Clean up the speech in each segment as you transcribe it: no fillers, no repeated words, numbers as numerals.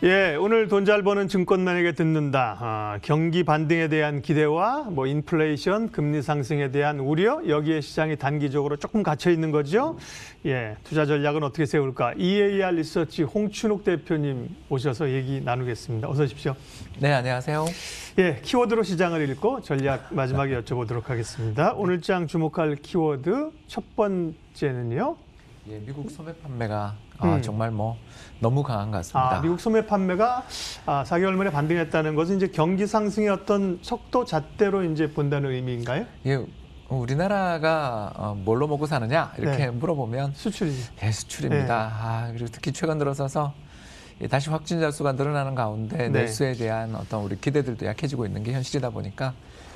예, 오늘 돈 잘 버는 증권맨에게 듣는다. 경기 반등에 대한 기대와 인플레이션, 금리 상승에 대한 우려, 여기에 시장이 단기적으로 조금 갇혀 있는 거죠. 예, 투자 전략은 어떻게 세울까? EAR 리서치 홍춘욱 대표님 오셔서 얘기 나누겠습니다. 어서 오십시오. 네, 안녕하세요. 예, 키워드로 시장을 읽고 전략 마지막에 여쭤보도록 하겠습니다. 오늘 장 주목할 키워드 첫 번째는요. 예, 미국 소매 판매가 정말 너무 강한 것 같습니다. 미국 소매 판매가 4개월 만에 반등했다는 것은 이제 경기 상승의 어떤 속도 잣대로 이제 본다는 의미인가요? 예, 우리나라가 뭘로 먹고 사느냐 이렇게 물어보면 수출이죠. 예, 수출입니다. 그리고 특히 최근 들어서서 다시 확진자 수가 늘어나는 가운데 내수에 대한 어떤 우리 기대들도 약해지고 있는 게 현실이다 보니까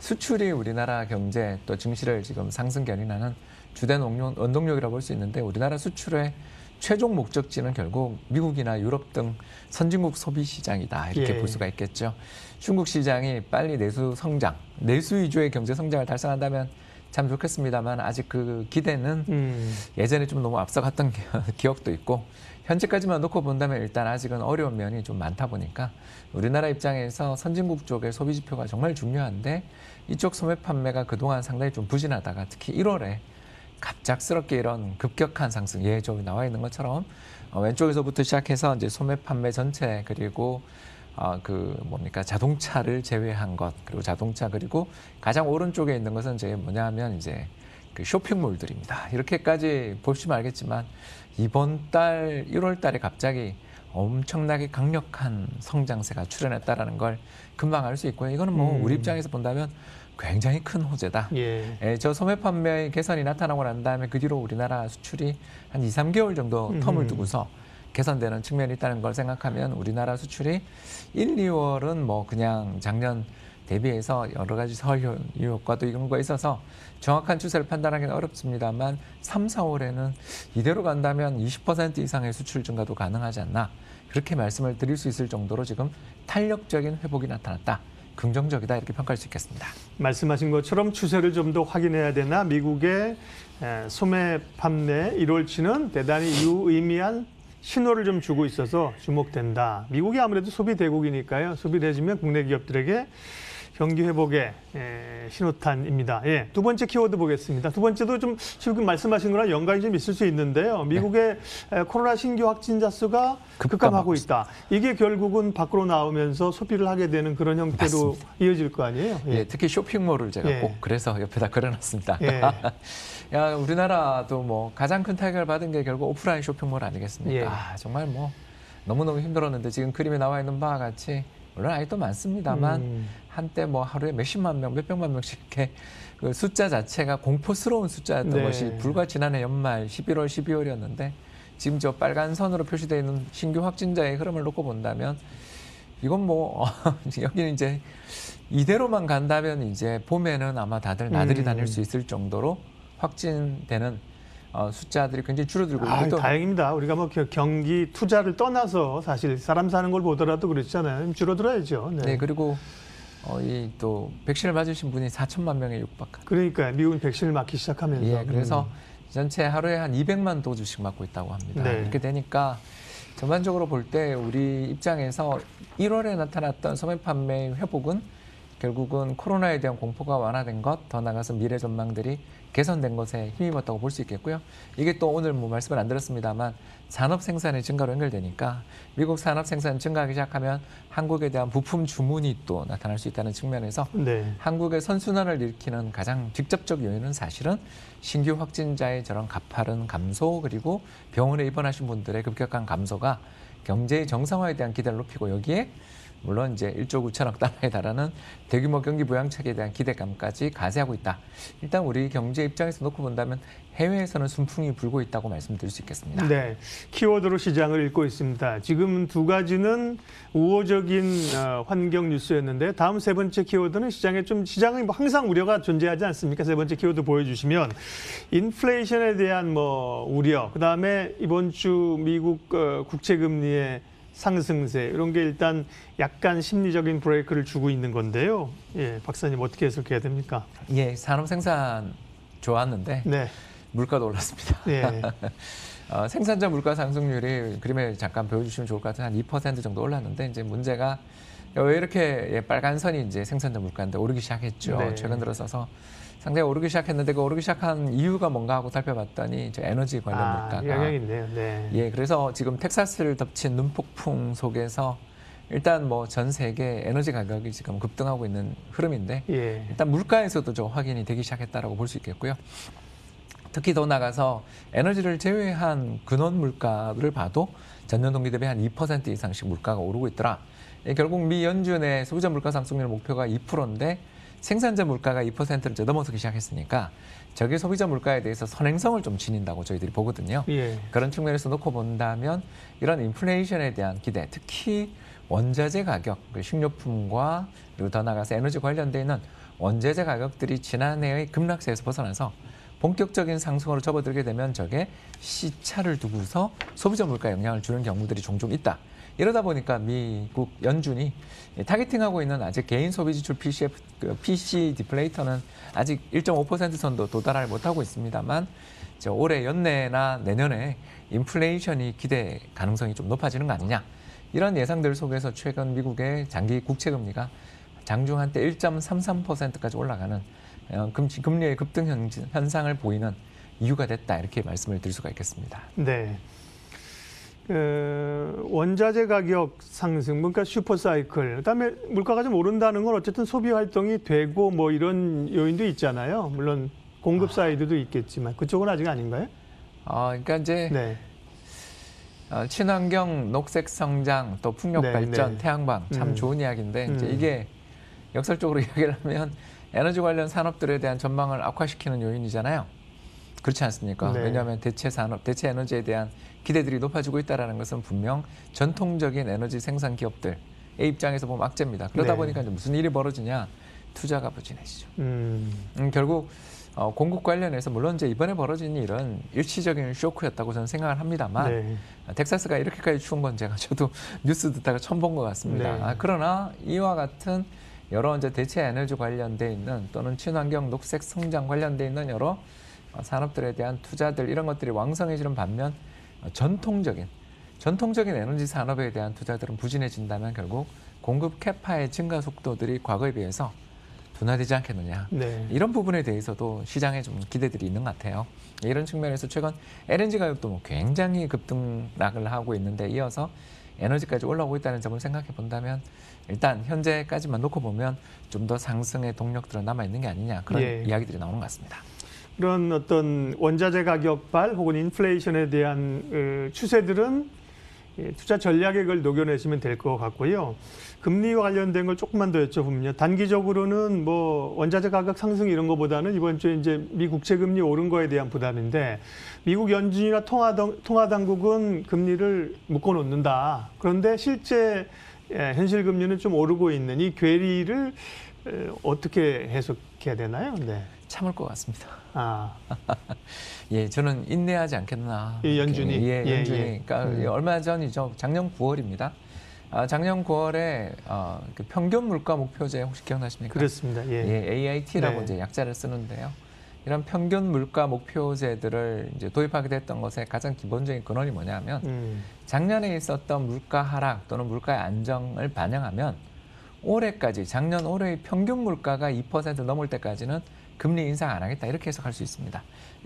수출이 우리나라 경제 또 증시를 지금 상승 견인하는 주된 원동력이라고 볼 수 있는데 우리나라 수출의 최종 목적지는 결국 미국이나 유럽 등 선진국 소비 시장이다 이렇게 볼 수가 있겠죠. 중국 시장이 빨리 내수 성장, 내수 위주의 경제 성장을 달성한다면 참 좋겠습니다만 아직 그 기대는 예전에 좀 너무 앞서갔던 기억도 있고 현재까지만 놓고 본다면 일단 아직은 어려운 면이 좀 많다 보니까 우리나라 입장에서 선진국 쪽의 소비 지표가 정말 중요한데 이쪽 소매 판매가 그동안 상당히 좀 부진하다가 특히 1월에 갑작스럽게 이런 급격한 상승, 저기 나와 있는 것처럼 왼쪽에서부터 시작해서 이제 소매 판매 전체 그리고 자동차를 제외한 것 그리고 자동차 그리고 가장 오른쪽에 있는 것은 이제 뭐냐면 이제 그 쇼핑몰들입니다. 이렇게까지 보시면 알겠지만 이번 달 1월 달에 갑자기 엄청나게 강력한 성장세가 출현했다라는 걸 금방 알 수 있고요. 이거는 우리 입장에서 본다면 굉장히 큰 호재다. 저 소매 판매 개선이 나타나고 난 다음에 그 뒤로 우리나라 수출이 한 2, 3개월 정도 텀을 두고서 개선되는 측면이 있다는 걸 생각하면 우리나라 수출이 1, 2월은 그냥 작년 대비해서 여러 가지 설 효과도 이런 거 있어서 정확한 추세를 판단하기는 어렵습니다만 3, 4월에는 이대로 간다면 20% 이상의 수출 증가도 가능하지 않나 그렇게 말씀을 드릴 수 있을 정도로 지금 탄력적인 회복이 나타났다. 긍정적이다 이렇게 평가할 수 있겠습니다. 말씀하신 것처럼 추세를 좀 더 확인해야 되나 미국의 소매 판매 1월치는 대단히 유의미한 신호를 좀 주고 있어서 주목된다. 미국이 아무래도 소비 대국이니까요. 소비되지면 국내 기업들에게 경기 회복의 신호탄입니다. 두 번째 키워드 보겠습니다. 두 번째도 좀 지금 말씀하신 거랑 연관이 좀 있을 수 있는데요. 미국의 코로나 신규 확진자 수가 급감하고 있다. 이게 결국은 밖으로 나오면서 소비를 하게 되는 그런 형태로 맞습니다. 이어질 거 아니에요? 특히 쇼핑몰을 제가 꼭 그래서 옆에다 그려놨습니다. 우리나라도 가장 큰 타격을 받은 게 결국 오프라인 쇼핑몰 아니겠습니까? 정말 너무너무 힘들었는데 지금 그림에 나와 있는 바와 같이 물론 아직도 많습니다만 한때 하루에 몇십만 명, 몇백만 명씩 이렇게 그 숫자 자체가 공포스러운 숫자였던 것이 불과 지난해 연말 11월, 12월이었는데 지금 저 빨간 선으로 표시되어 있는 신규 확진자의 흐름을 놓고 본다면 이건 여기는 이제 이대로만 간다면 이제 봄에는 아마 다들 나들이 다닐 수 있을 정도로 확진되는 숫자들이 굉장히 줄어들고 있고 다행입니다. 우리가 경기 투자를 떠나서 사실 사람 사는 걸 보더라도 그렇잖아요. 줄어들어야죠. 네, 그리고 또 백신을 맞으신 분이 4천만 명에 육박한. 그러니까 미국은 백신을 맞기 시작하면서. 그래서 전체 하루에 한 200만 도주씩 맞고 있다고 합니다. 이렇게 되니까 전반적으로 볼 때 우리 입장에서 1월에 나타났던 소매 판매 회복은 결국은 코로나에 대한 공포가 완화된 것, 더 나아가서 미래 전망들이 개선된 것에 힘입었다고 볼 수 있겠고요. 이게 또 오늘 말씀을 안 드렸습니다만 산업 생산의 증가로 연결되니까 미국 산업 생산 증가하기 시작하면 한국에 대한 부품 주문이 또 나타날 수 있다는 측면에서 한국의 선순환을 일으키는 가장 직접적 요인은 사실은 신규 확진자의 저런 가파른 감소 그리고 병원에 입원하신 분들의 급격한 감소가 경제의 정상화에 대한 기대를 높이고 여기에 물론 이제 1조 9천억 달러에 달하는 대규모 경기 부양책에 대한 기대감까지 가세하고 있다. 일단 우리 경제 입장에서 놓고 본다면 해외에서는 순풍이 불고 있다고 말씀드릴 수 있겠습니다. 네, 키워드로 시장을 읽고 있습니다. 지금 두 가지는 우호적인 환경 뉴스였는데 다음 세 번째 키워드는 시장은 항상 우려가 존재하지 않습니까? 세 번째 키워드 보여주시면 인플레이션에 대한 우려, 그다음에 이번 주 미국 국채금리의 상승세 이런 게 일단 약간 심리적인 브레이크를 주고 있는 건데요. 박사님 어떻게 해석해야 됩니까? 산업 생산 좋았는데 물가도 올랐습니다. 생산자 물가 상승률이 그림에 잠깐 보여주시면 좋을 것 같은 한 2% 정도 올랐는데 이제 문제가 왜 이렇게 빨간 선이 이제 생산자 물가인데 오르기 시작했죠. 네. 최근 들어서서 상당히 오르기 시작했는데 그 오르기 시작한 이유가 뭔가 하고 살펴봤더니 저 에너지 관련 물가가 영향이 있네요. 네. 예, 그래서 지금 텍사스를 덮친 눈폭풍 속에서 일단 뭐 전 세계 에너지 가격이 지금 급등하고 있는 흐름인데 예. 일단 물가에서도 좀 확인이 되기 시작했다라고 볼 수 있겠고요. 특히 더 나가서 에너지를 제외한 근원 물가를 봐도 전년 동기 대비 한 2% 이상씩 물가가 오르고 있더라. 결국 미 연준의 소비자 물가 상승률 목표가 2%인데 생산자 물가가 2%를 넘어서기 시작했으니까 저게 소비자 물가에 대해서 선행성을 좀 지닌다고 저희들이 보거든요. 예. 그런 측면에서 놓고 본다면 이런 인플레이션에 대한 기대, 특히 원자재 가격, 식료품과 그리고 더 나아가서 에너지 관련돼 있는 원자재 가격들이 지난해의 급락세에서 벗어나서 본격적인 상승으로 접어들게 되면 저게 시차를 두고서 소비자 물가에 영향을 주는 경우들이 종종 있다. 이러다 보니까 미국 연준이 타겟팅하고 있는 아직 개인 소비 지출 PC 디플레이터는 아직 1.5% 선도 도달을 못하고 있습니다만 올해 연내나 내년에 인플레이션이 기대 가능성이 좀 높아지는 거 아니냐. 이런 예상들 속에서 최근 미국의 장기 국채 금리가 장중 한때 1.33%까지 올라가는 금리의 급등 현상을 보이는 이유가 됐다. 이렇게 말씀을 드릴 수가 있겠습니다. 네. 원자재 가격 상승, 그러니까 슈퍼사이클, 그다음에 물가가 좀 오른다는 건 어쨌든 소비 활동이 되고 뭐 이런 요인도 있잖아요. 물론 공급 사이드도 있겠지만 그쪽은 아직 아닌가요? 그러니까 이제 네. 친환경, 녹색 성장, 또 풍력 네, 발전, 네. 태양광 참 좋은 이야기인데 이제 이게 역설적으로 이야기를 하면 에너지 관련 산업들에 대한 전망을 악화시키는 요인이잖아요. 그렇지 않습니까? 네. 왜냐하면 대체 산업, 대체 에너지에 대한 기대들이 높아지고 있다는 것은 분명 전통적인 에너지 생산 기업들의 입장에서 보면 악재입니다. 그러다 네. 보니까 이제 무슨 일이 벌어지냐? 투자가 부진해지죠. 결국 공급 관련해서 물론 이제 이번에 벌어진 일은 일시적인 쇼크였다고 저는 생각을 합니다만 네. 텍사스가 이렇게까지 추운 건 저도 뉴스 듣다가 처음 본 것 같습니다. 네. 그러나 이와 같은 여러 이제 대체 에너지 관련돼 있는 또는 친환경 녹색 성장 관련돼 있는 여러 산업들에 대한 투자들 이런 것들이 왕성해지는 반면 전통적인 에너지 산업에 대한 투자들은 부진해진다면 결국 공급 캐파의 증가 속도들이 과거에 비해서 둔화되지 않겠느냐. 네. 이런 부분에 대해서도 시장에 좀 기대들이 있는 것 같아요. 이런 측면에서 최근 LNG 가격도 뭐 굉장히 급등락을 하고 있는데 이어서 에너지까지 올라오고 있다는 점을 생각해 본다면 일단 현재까지만 놓고 보면 좀 더 상승의 동력들은 남아있는 게 아니냐 그런 예. 이야기들이 나오는 것 같습니다. 그런 어떤 원자재 가격발 혹은 인플레이션에 대한 추세들은 투자 전략에 그걸 녹여내시면 될 것 같고요. 금리와 관련된 걸 조금만 더 여쭤보면요. 단기적으로는 뭐 원자재 가격 상승 이런 거보다는 이번 주에 이제 미 국채 금리 오른 거에 대한 부담인데 미국 연준이나 통화 당국은 금리를 묶어 놓는다. 그런데 실제 현실 금리는 좀 오르고 있는 이 괴리를 어떻게 해석해야 되나요? 네. 참을 것 같습니다. 예, 저는 인내하지 않겠나. 연준이. 연준이. 그러니까 얼마 전이죠. 작년 9월입니다. 작년 9월에 그 평균 물가 목표제 혹시 기억나십니까? 그렇습니다. AIT라고 네. 이제 약자를 쓰는데요. 이런 평균 물가 목표제들을 이제 도입하게 됐던 것의 가장 기본적인 근원이 뭐냐면 작년에 있었던 물가 하락 또는 물가의 안정을 반영하면 올해까지 작년 올해의 평균 물가가 2% 넘을 때까지는 금리 인상 안 하겠다 이렇게 해석할 수 있습니다.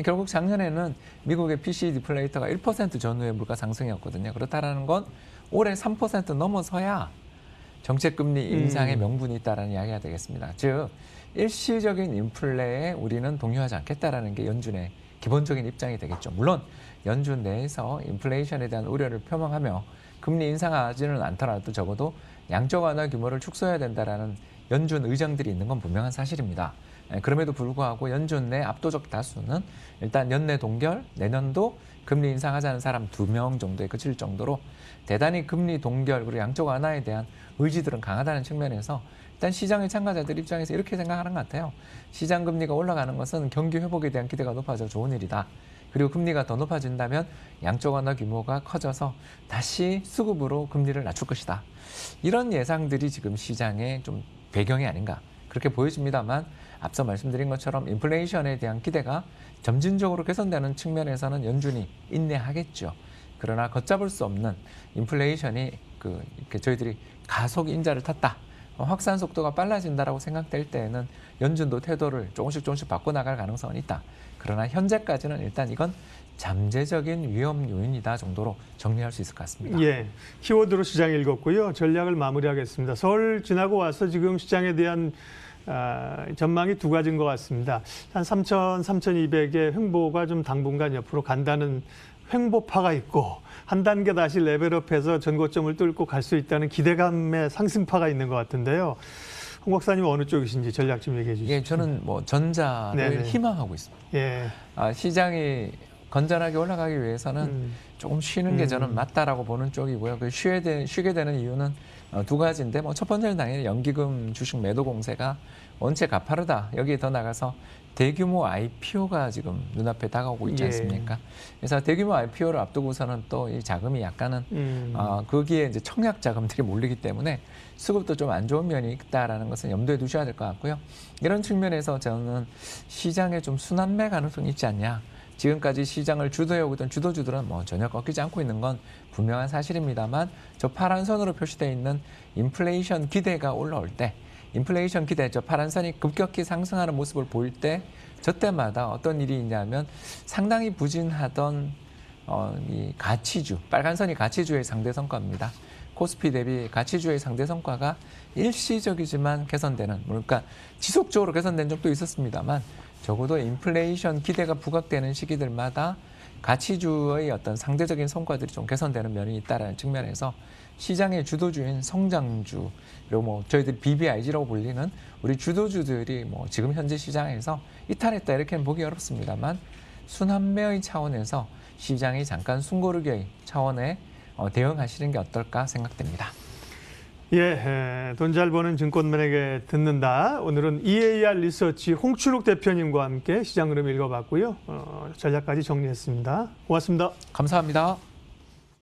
결국 작년에는 미국의 PC 디플레이터가 1% 전후의 물가 상승이었거든요. 그렇다는 건 올해 3% 넘어서야 정책금리 인상의 명분이 있다는 이야기가 되겠습니다. 즉 일시적인 인플레에 우리는 동요하지 않겠다라는 게 연준의 기본적인 입장이 되겠죠. 물론 연준 내에서 인플레이션에 대한 우려를 표명하며 금리 인상하지는 않더라도 적어도 양적 완화 규모를 축소해야 된다라는 연준 의장들이 있는 건 분명한 사실입니다. 그럼에도 불구하고 연준 내 압도적 다수는 일단 연내 동결, 내년도 금리 인상하자는 사람 2명 정도에 그칠 정도로 대단히 금리 동결 그리고 양적 완화에 대한 의지들은 강하다는 측면에서 일단 시장의 참가자들 입장에서 이렇게 생각하는 것 같아요. 시장 금리가 올라가는 것은 경기 회복에 대한 기대가 높아져 좋은 일이다. 그리고 금리가 더 높아진다면 양적 완화 규모가 커져서 다시 수급으로 금리를 낮출 것이다. 이런 예상들이 지금 시장의 좀 배경이 아닌가 그렇게 보여집니다만 앞서 말씀드린 것처럼 인플레이션에 대한 기대가 점진적으로 개선되는 측면에서는 연준이 인내하겠죠. 그러나 걷잡을 수 없는 인플레이션이 이렇게 저희들이 가속 인자를 탔다. 확산 속도가 빨라진다라고 생각될 때에는 연준도 태도를 조금씩 바꿔나갈 가능성은 있다. 그러나 현재까지는 일단 이건 잠재적인 위험 요인이다 정도로 정리할 수 있을 것 같습니다. 예, 키워드로 시장 읽었고요. 전략을 마무리하겠습니다. 설 지나고 와서 지금 시장에 대한 전망이 두 가지인 것 같습니다. 한 3,000, 3,200의 횡보가 좀 당분간 옆으로 간다는 횡보파가 있고 한 단계 다시 레벨업해서 전고점을 뚫고 갈 수 있다는 기대감의 상승파가 있는 것 같은데요. 홍 박사님 어느 쪽이신지 전략 좀 얘기해 주시죠. 예, 저는 뭐 전자를 네네. 희망하고 있습니다. 예. 시장이 건전하게 올라가기 위해서는 조금 쉬는 게 저는 맞다라고 보는 쪽이고요. 쉬게 되는 이유는 두 가지인데, 뭐 첫 번째는 당연히 연기금 주식 매도 공세가 원체 가파르다. 여기에 더 나가서 대규모 IPO가 지금 눈앞에 다가오고 있지 않습니까? 그래서 대규모 IPO를 앞두고서는 또 이 자금이 약간은 거기에 이제 청약 자금들이 몰리기 때문에 수급도 좀 안 좋은 면이 있다라는 것은 염두에 두셔야 될 것 같고요. 이런 측면에서 저는 시장에 좀 순환매 가능성이 있지 않냐. 지금까지 시장을 주도해오던 주도주들은 뭐 전혀 꺾이지 않고 있는 건 분명한 사실입니다만 저 파란 선으로 표시되어 있는 인플레이션 기대가 올라올 때 인플레이션 기대, 저 파란 선이 급격히 상승하는 모습을 보일 때 저때마다 어떤 일이 있냐면 상당히 부진하던 이 가치주, 빨간 선이 가치주의 상대 성과입니다. 코스피 대비 가치주의 상대 성과가 일시적이지만 개선되는, 그러니까 지속적으로 개선된 적도 있었습니다만 적어도 인플레이션 기대가 부각되는 시기들마다 가치주의 어떤 상대적인 성과들이 좀 개선되는 면이 있다는 측면에서 시장의 주도주인 성장주, 그리고 뭐 저희들이 BBIG라고 불리는 우리 주도주들이 뭐 지금 현재 시장에서 이탈했다 이렇게는 보기 어렵습니다만 순환매의 차원에서 시장이 잠깐 숨고르기의 차원에 대응하시는 게 어떨까 생각됩니다. 예, 돈 잘 버는 증권맨에게 듣는다. 오늘은 EAR 리서치 홍춘욱 대표님과 함께 시장 흐름 읽어봤고요. 전략까지 정리했습니다. 고맙습니다. 감사합니다.